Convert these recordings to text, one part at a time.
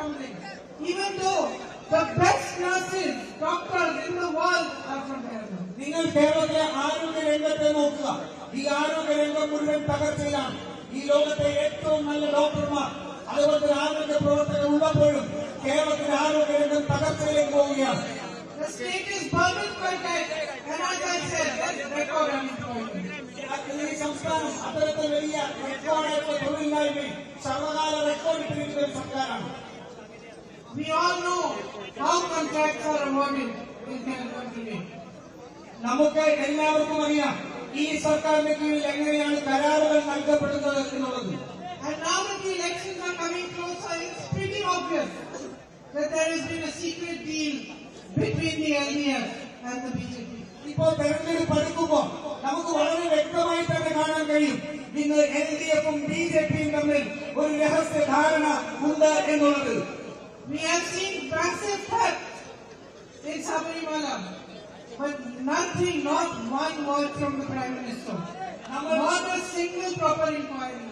crumbling. Even though the best nurses, doctors in the world are from Kerala. നിങ്ങൾ കേരളത്തിലെ ആരോഗ്യ രംഗത്തെ നോക്കുക. ഈ ആരോഗ്യ രംഗം മുഴുവൻ തകർച്ചയിലാണ്. ഈ ലോകത്തെ ഏറ്റവും നല്ല ഡോക്ടർമാർ അതുപോലെ തന്നെ ആരോഗ്യ പ്രവർത്തകർ ഉള്ളപ്പോഴും കേരളത്തിലെ ആരോഗ്യ രംഗം തകർച്ചയിലേക്ക് പോവുകയാണ്. The state is burdened by debt, and as I said, that's record unemployment. ഈ സംസ്ഥാനം അത്തരത്തിൽ വലിയ റെക്കോർഡായിട്ടുള്ള തൊഴിലില്ലായ്മയും സർവകാല റെക്കോർഡിട്ടിരിക്കുന്ന ഒരു സർക്കാരാണ്. We all know how contracts are awarded in Kerala today. നമുക്ക് എല്ലാവർക്കും അറിയാം ഈ സർക്കാരിന്റെ കീഴിൽ എങ്ങനെയാണ് കരാറുകൾ നൽകപ്പെടുന്നത് എന്നുള്ളത്. And now that the elections are coming closer, it's pretty obvious that there has been a secret deal between the LDF and the BJP. ഇപ്പോൾ തെരഞ്ഞെടുപ്പ് അടുക്കുമ്പോൾ നമുക്ക് വളരെ വ്യക്തമായി തന്നെ കാണാൻ കഴിയും ഇന്ന് LDF-ഉം BJP-യും തമ്മിൽ ഒരു രഹസ്യ ധാരണ ഉണ്ട് എന്നുള്ളത്. We have seen massive theft in Sabarimala, but nothing, not one word from the Prime Minister. Not a single proper inquiry.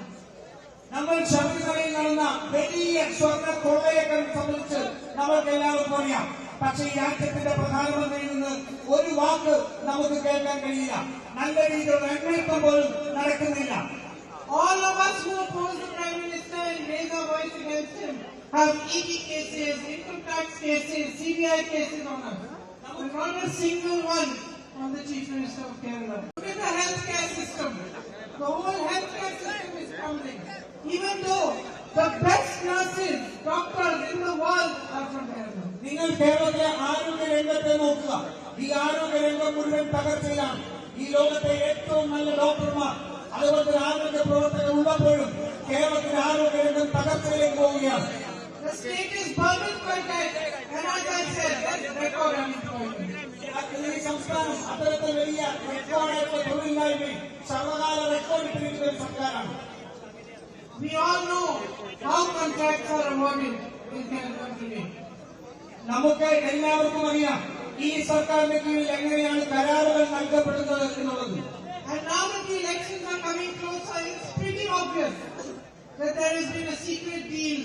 നമ്മൾ ശബരിമലയിൽ നടന്ന വലിയ സ്വർണ്ണ കൊള്ളയെ സംബന്ധിച്ച് നമ്മൾക്ക് എല്ലാവർക്കും അറിയാം. പക്ഷേ ഈ രാജ്യത്തിന്റെ പ്രധാനമന്ത്രിയിൽ നിന്ന് ഒരു വാക്ക് നമുക്ക് കേൾക്കാൻ കഴിയില്ല. നല്ല രീതിയിലുള്ള അന്വേഷണം പോലും നടക്കുന്നില്ല. All of us who oppose the Prime Minister and raise our voice against him have ED cases, income tax cases, CBI cases on us. But not a single one on the Chief Minister of Kerala. Look at the healthcare system. The whole healthcare system is crumbling. Even though the best nurses, doctors in the world are from Kerala. നിങ്ങൾ കേരളത്തിലെ ആരോഗ്യ രംഗത്തെ നോക്കുക. ഈ ആരോഗ്യ രംഗം മുഴുവൻ തകർച്ചയിലാണ്. ഈ ലോകത്തെ ഏറ്റവും നല്ല ഡോക്ടർമാർ അതുപോലെ തന്നെ ആരോഗ്യ പ്രവർത്തകർ ഉള്ളപ്പോഴും കേരളത്തിലെ ആരോഗ്യ രംഗം തകർച്ചയിലേക്ക് പോവുകയാണ്. The state is burdened by debt, and as I said, that's record unemployment. ഈ സംസ്ഥാനം അത്തരത്തിൽ വലിയ റെക്കോർഡായിട്ടുള്ള തൊഴിലില്ലായ്മയും സർവകാല റെക്കോർഡിട്ടിരിക്കുന്ന ഒരു സർക്കാരാണ്. We all know how contracts are awarded in Kerala today. നമുക്ക് എല്ലാവർക്കും അറിയാം ഈ സർക്കാരിന്റെ കീഴിൽ എങ്ങനെയാണ് കരാറുകൾ നൽകപ്പെടുന്നത് എന്നുള്ളത്. And now that the elections are coming closer, it's pretty obvious that there has been a secret deal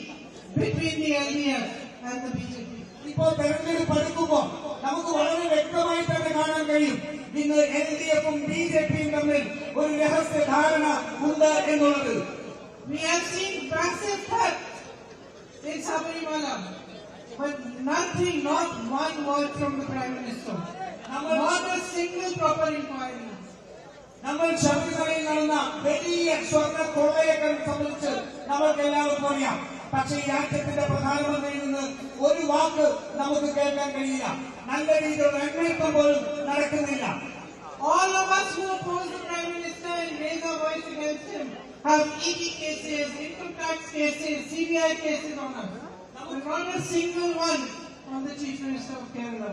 between the LDF and the BJP. ഇപ്പോൾ തെരഞ്ഞെടുപ്പ് അടുക്കുമ്പോൾ നമുക്ക് വളരെ വ്യക്തമായി തന്നെ കാണാൻ കഴിയും ഇന്ന് LDF-ഉം BJP-യും തമ്മിൽ ഒരു രഹസ്യ ധാരണ ഉണ്ട് എന്നുള്ളത്. We have seen massive theft in Sabarimala, but nothing, not one word from the Prime Minister. Not a single proper inquiry. നമ്മൾ ശബരിമലയിൽ നടന്ന വലിയ സ്വർണ്ണ കൊള്ളയെ സംബന്ധിച്ച് നമ്മൾക്ക് എല്ലാവർക്കും അറിയാം. പക്ഷേ ഈ രാജ്യത്തിന്റെ പ്രധാനമന്ത്രിയിൽ നിന്ന് ഒരു വാക്ക് നമുക്ക് കേൾക്കാൻ കഴിയില്ല. നല്ല രീതിയിലുള്ള അന്വേഷണം പോലും നടക്കുന്നില്ല. All of us who oppose the Prime Minister and raise our voice against him have ED cases, income tax cases, CBI cases on us. But not a single one on the Chief Minister of Kerala.